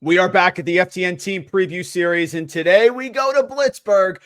We are back at the FTN team preview series, and today we go to Pittsburgh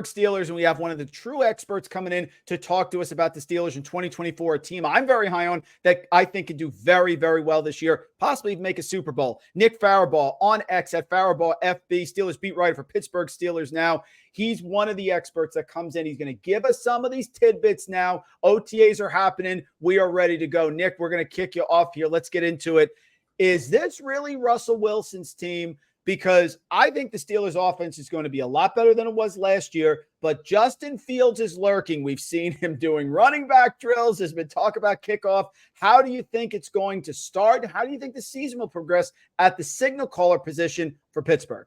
Steelers, and we have one of the true experts coming in to talk to us about the Steelers in 2024, a team I'm very high on that I think can do very, very well this year, possibly even make a Super Bowl. Nick Farabaugh on X at Farabaugh FB, Steelers beat writer for Pittsburgh Steelers Now. He's one of the experts that comes in. He's going to give us some of these tidbits now. OTAs are happening. We are ready to go. Nick, we're going to kick you off here. Let's get into it. Is this really Russell Wilson's team? Because I think the Steelers offense is going to be a lot better than it was last year, but Justin Fields is lurking. We've seen him doing running back drills. There's been talk about kickoff. How do you think it's going to start? How do you think the season will progress at the signal caller position for Pittsburgh?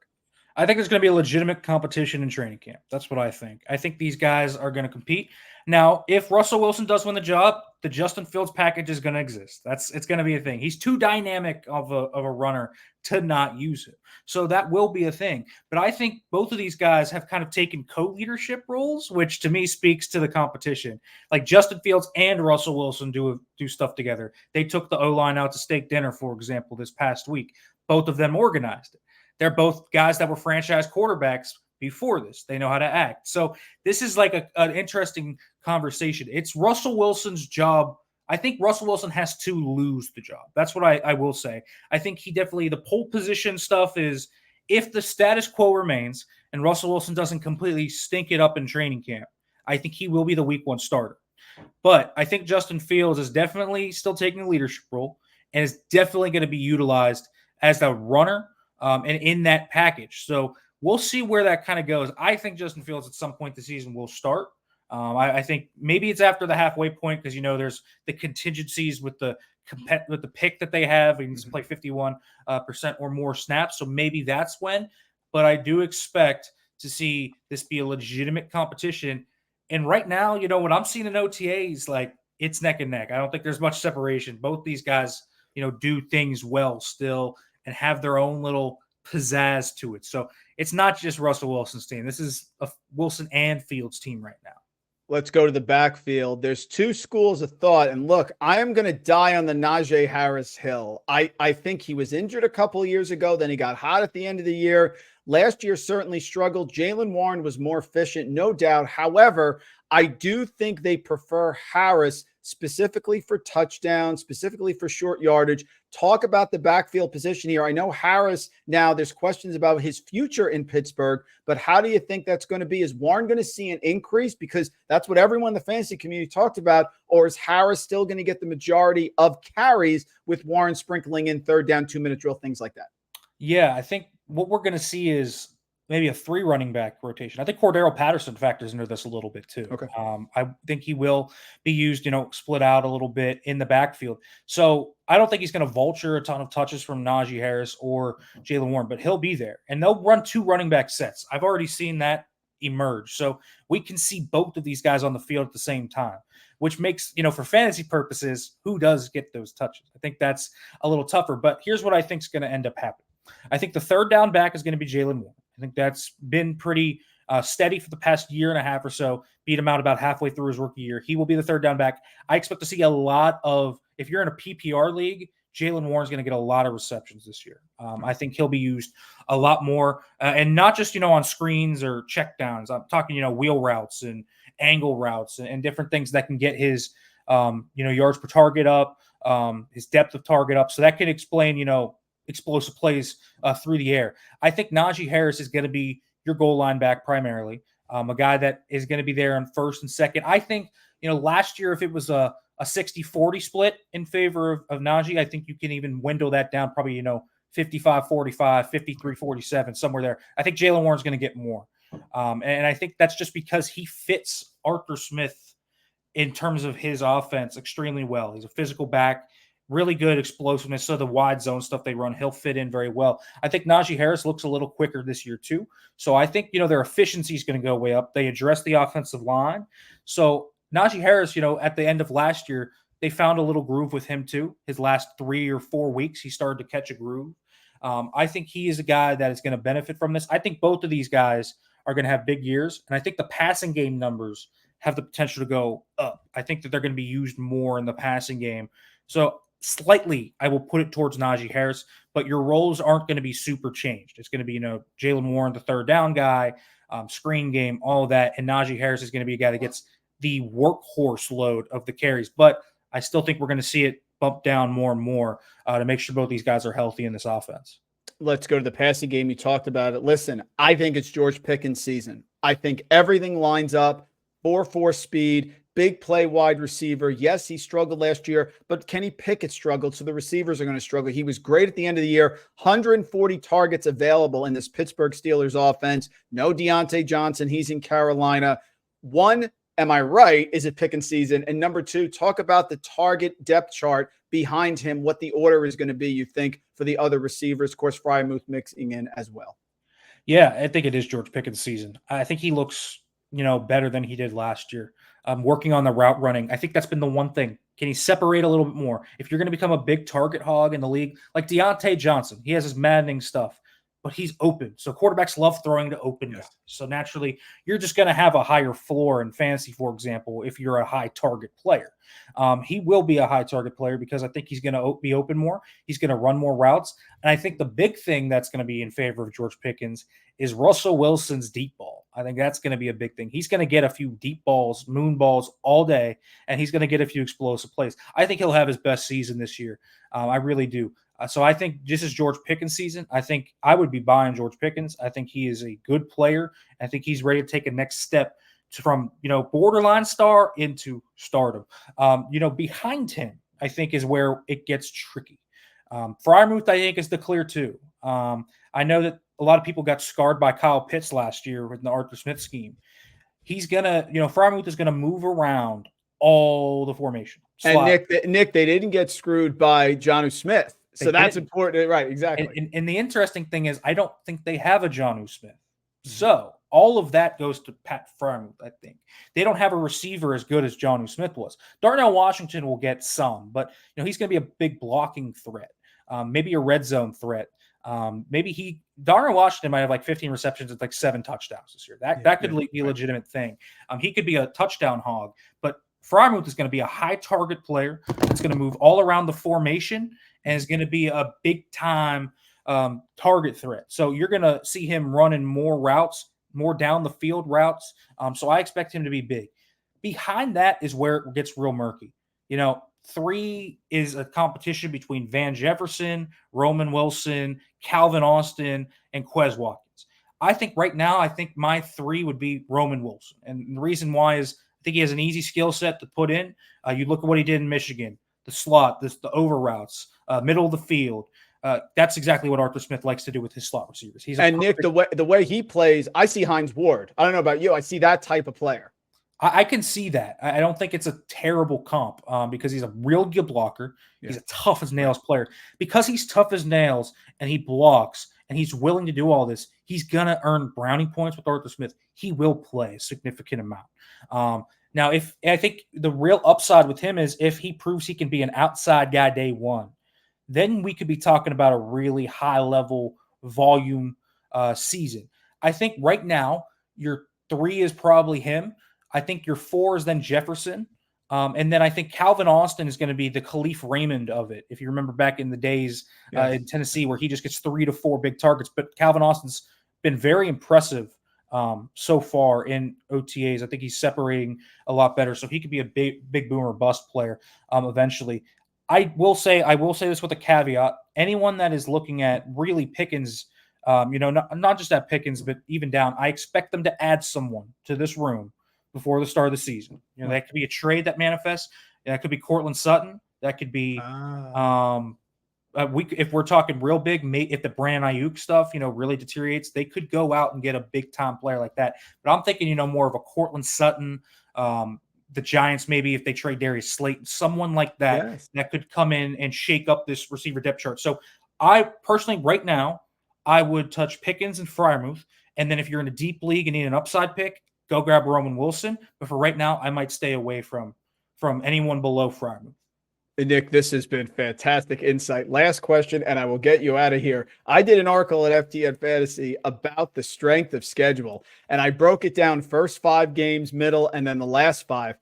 I think there's going to be a legitimate competition in training camp. That's what I think. I think these guys are going to compete. Now, if Russell Wilson does win the job, the Justin Fields package is going to exist. It's going to be a thing. He's too dynamic of a runner to not use it. So that will be a thing. But I think both of these guys have kind of taken co-leadership roles, which to me speaks to the competition. Like Justin Fields and Russell Wilson do stuff together. They took the O-line out to steak dinner, for example, this past week. Both of them organized it. They're both guys that were franchise quarterbacks before this. They know how to act. So this is like an interesting conversation. It's Russell Wilson's job. I think Russell Wilson has to lose the job. That's what I will say. I think he definitely, the pole position stuff is, if the status quo remains and Russell Wilson doesn't completely stink it up in training camp, I think he will be the week one starter. But I think Justin Fields is definitely still taking a leadership role and is definitely going to be utilized as the runner and in that package. So we'll see where that kind of goes. I think Justin Fields at some point this season will start. I think maybe it's after the halfway point because, there's the contingencies with the pick that they have. He needs to play 51% or more snaps. So maybe that's when. But I do expect to see this be a legitimate competition. And right now, what I'm seeing in OTAs, like, it's neck and neck. I don't think there's much separation. Both these guys, do things well still and have their own little pizzazz to it. So it's not just Russell Wilson's team. This is a Wilson and Fields team right now. Let's go to the backfield. There's two schools of thought. And look, I am going to die on the Najee Harris hill. I think he was injured a couple of years ago. Then he got hot at the end of the year. Last year certainly struggled. Jaylen Warren was more efficient, no doubt. However, I do think they prefer Harris specifically for touchdowns, specifically for short yardage. Talk about the backfield position here. I know Harris, now there's questions about his future in Pittsburgh, but how do you think that's going to be? Is Warren going to see an increase? Because that's what everyone in the fantasy community talked about. Or is Harris still going to get the majority of carries with Warren sprinkling in third down, 2-minute drill, things like that? Yeah, I think what we're going to see is maybe a 3 running back rotation. I think Cordarrelle Patterson factors into this a little bit too. Okay. I think he will be used, split out a little bit in the backfield. So I don't think he's going to vulture a ton of touches from Najee Harris or Jaylen Warren, but he'll be there. And they'll run 2 running back sets. I've already seen that emerge. So we can see both of these guys on the field at the same time, which makes, for fantasy purposes, who does get those touches? I think that's a little tougher. But here's what I think is going to end up happening. I think the third down back is going to be Jaylen Warren. I think that's been pretty steady for the past year and a half or so. Beat him out about halfway through his rookie year. He will be the third down back. I expect to see a lot of, if you're in a PPR league, Jaylen Warren's going to get a lot of receptions this year. I think he'll be used a lot more, and not just, on screens or checkdowns. I'm talking, wheel routes and angle routes and different things that can get his, yards per target up, his depth of target up. So that can explain, explosive plays through the air. I think Najee Harris is going to be your goal line back primarily, a guy that is going to be there on first and second. I think, last year, if it was a 60-40 split in favor of Najee, I think you can even window that down probably, 55-45, 53-47, somewhere there. I think Jaylen Warren's going to get more. And I think that's just because he fits Arthur Smith in terms of his offense extremely well. He's a physical back. Really good explosiveness. So the wide zone stuff they run, he'll fit in very well. I think Najee Harris looks a little quicker this year too. So I think, their efficiency is going to go way up. They address the offensive line. So Najee Harris, at the end of last year, they found a little groove with him too. His last 3 or 4 weeks, he started to catch a groove. I think he is a guy that is going to benefit from this. I think both of these guys are going to have big years. And I think the passing game numbers have the potential to go up. I think that they're going to be used more in the passing game. So slightly, I will put it towards Najee Harris, but your roles aren't going to be super changed. It's going to be, Jaylen Warren, the third down guy, screen game, all of that. And Najee Harris is going to be a guy that gets the workhorse load of the carries. But I still think we're going to see it bump down more and more to make sure both these guys are healthy in this offense. Let's go to the passing game. You talked about it. Listen, I think it's George Pickens' season. I think everything lines up. 4.4 speed, big play wide receiver. Yes, he struggled last year, but Kenny Pickett struggled, so the receivers are going to struggle. He was great at the end of the year. 140 targets available in this Pittsburgh Steelers offense. No Deontay Johnson. He's in Carolina. One, am I right? Is it Pickens' season? And number two, talk about the target depth chart behind him, what the order is going to be, you think, for the other receivers. Of course, Freiermuth mixing in as well. Yeah, I think it is George Pickens' season. I think he looks better than he did last year. Working on the route running. I think that's been the one thing. Can he separate a little bit more? If you're going to become a big target hog in the league, like Deontay Johnson, he has his maddening stuff, but he's open. So quarterbacks love throwing to open guys. So naturally, you're just going to have a higher floor in fantasy, for example, if you're a high target player. He will be a high target player because I think he's going to be open more. He's going to run more routes. And I think the big thing that's going to be in favor of George Pickens is Russell Wilson's deep ball. I think that's going to be a big thing. He's going to get a few deep balls, moon balls all day, and he's going to get a few explosive plays. I think he'll have his best season this year. I really do. So I think this is George Pickens' season. I think I would be buying George Pickens. I think he is a good player. I think he's ready to take a next step from, borderline star into stardom. Behind him, I think is where it gets tricky. Freiermuth, I think, is the clear two. I know that a lot of people got scarred by Kyle Pitts last year with the Arthur Smith scheme. He's going to, Freiermuth is going to move around all the formation. And Nick, they didn't get screwed by Jonnu Smith. So that's important. Right, exactly. And the interesting thing is I don't think they have a Jonnu Smith. So all of that goes to Pat Freiermuth, I think. They don't have a receiver as good as Jonnu Smith was. Darnell Washington will get some, but he's going to be a big blocking threat, maybe a red zone threat. Darnell Washington might have like 15 receptions and like 7 touchdowns this year. That could be a legitimate thing. He could be a touchdown hog, but Freiermuth is going to be a high target player. It's going to move all around the formation and is going to be a big time target threat. So you're going to see him running more routes, more down the field routes. So I expect him to be big. Behind that is where it gets real murky. 3 is a competition between Van Jefferson, Roman Wilson, Calvin Austin, and Quez Watkins. I think right now, my 3 would be Roman Wilson. And the reason why is I think he has an easy skill set to put in. You look at what he did in Michigan, the slot, the over routes, middle of the field. That's exactly what Arthur Smith likes to do with his slot receivers. Nick, the way he plays, I see Hines Ward. I don't know about you. I see that type of player. I can see that. I don't think it's a terrible comp because he's a real good blocker. Yeah. He's a tough as nails player. Because he's tough as nails and he blocks and he's willing to do all this, he's going to earn brownie points with Arthur Smith. He will play a significant amount. Now, I think the real upside with him is if he proves he can be an outside guy day one, then we could be talking about a really high-level volume season. I think right now your 3 is probably him. I think your 4 is then Jefferson. And then I think Calvin Austin is going to be the Khalif Raymond of it. If you remember back in the days in Tennessee where he just gets 3 to 4 big targets. But Calvin Austin's been very impressive so far in OTAs. I think he's separating a lot better. So he could be a big boomer bust player eventually. I will say this with a caveat. Anyone that is looking at really Pickens, not just at Pickens, but even down, I expect them to add someone to this room before the start of the season. That could be a trade that manifests. That could be Cortland Sutton. That could be if we're talking real big, if the Brandon Ayuk stuff, really deteriorates, they could go out and get a big time player like that. But I'm thinking, more of a Cortland Sutton, the Giants, maybe if they trade Darius Slayton, someone like that, that could come in and shake up this receiver depth chart. So I personally, right now, I would touch Pickens and Freiermuth. And then if you're in a deep league and need an upside pick, go grab Roman Wilson. But for right now, I might stay away from anyone below Freiermuth. Nick, this has been fantastic insight. Last question, and I will get you out of here. I did an article at FTN Fantasy about the strength of schedule, and I broke it down first 5 games, middle, and then the last 5.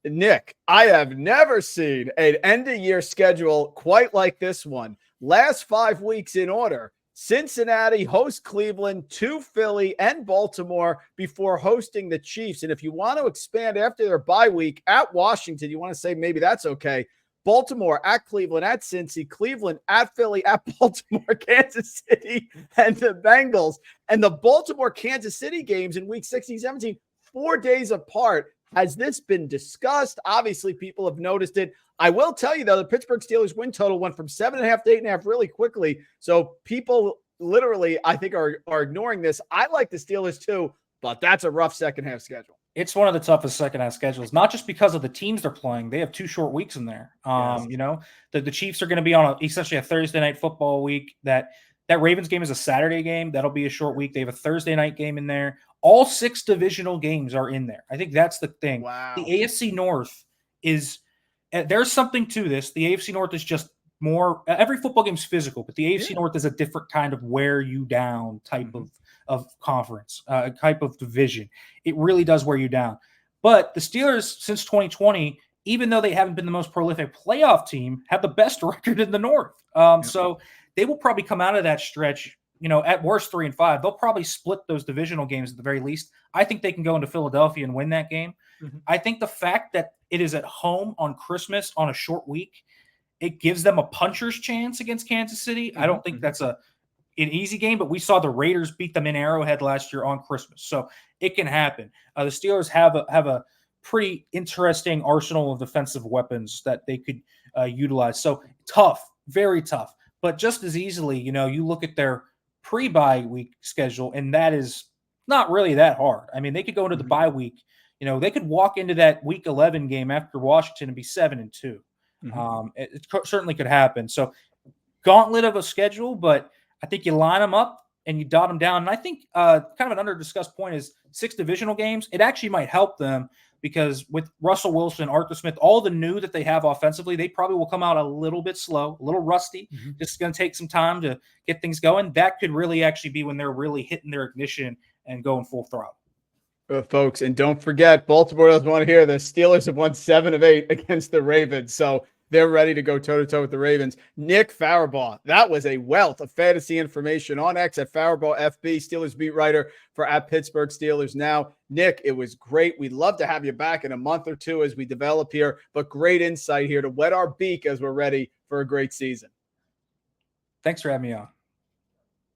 Nick, I have never seen an end-of-year schedule quite like this one. Last 5 weeks in order. Cincinnati hosts Cleveland, to Philly and Baltimore before hosting the Chiefs. And if you want to expand after their bye week at Washington, you want to say maybe that's okay. Baltimore at Cleveland, at Cincy, Cleveland at Philly, at Baltimore, Kansas City, and the Bengals. And the Baltimore-Kansas City games in week 16, 17, 4 days apart. Has this been discussed? Obviously, people have noticed it. I will tell you, though, the Pittsburgh Steelers win total went from 7.5 to 8.5 really quickly. So people literally, I think, are ignoring this. I like the Steelers too, but that's a rough second half schedule. It's one of the toughest second half schedules, not just because of the teams they're playing. They have 2 short weeks in there. Yes. You know, the Chiefs are going to be on essentially a Thursday night football week. That Ravens game is a Saturday game. That'll be a short week. They have a Thursday night game in there. All 6 divisional games are in there. I think that's the thing. Wow. The AFC North is there's something to this. The AFC North is just more. Every football game is physical, but the AFC North is a different kind of wear you down type of conference, type of division. It really does wear you down. But the Steelers, since 2020, even though they haven't been the most prolific playoff team, have the best record in the North. So they will probably come out of that stretch, you know, at worst 3-5. They'll probably split those divisional games at the very least. I think they can go into Philadelphia and win that game. I think the fact that it is at home on Christmas on a short week, it gives them a puncher's chance against Kansas City. I don't think that's an easy game, but we saw the Raiders beat them in Arrowhead last year on Christmas, so it can happen. The Steelers have a pretty interesting arsenal of defensive weapons that they could utilize. So tough, very tough, but just as easily, you know, you look at their pre-bye week schedule, and that is not really that hard. I mean, they could go into the bye week. You know, they could walk into that week 11 game after Washington and be 7-2. It certainly could happen. So gauntlet of a schedule, but I think you line them up and you dot them down. And I think kind of an under-discussed point is 6 divisional games. It actually might help them because with Russell Wilson, Arthur Smith, all the new that they have offensively, they probably will come out a little bit slow, a little rusty. Just going to take some time to get things going. That could really actually be when they're really hitting their ignition and going full throttle. Folks, and don't forget, Baltimore doesn't want to hear this. Steelers have won 7 of 8 against the Ravens, so they're ready to go toe-to-toe with the Ravens. Nick Farabaugh, that was a wealth of fantasy information on X at Farabaugh FB, Steelers beat writer for at Pittsburgh Steelers Now. Nick, it was great. We'd love to have you back in a month or two as we develop here, but great insight here to whet our beak as we're ready for a great season. Thanks for having me on.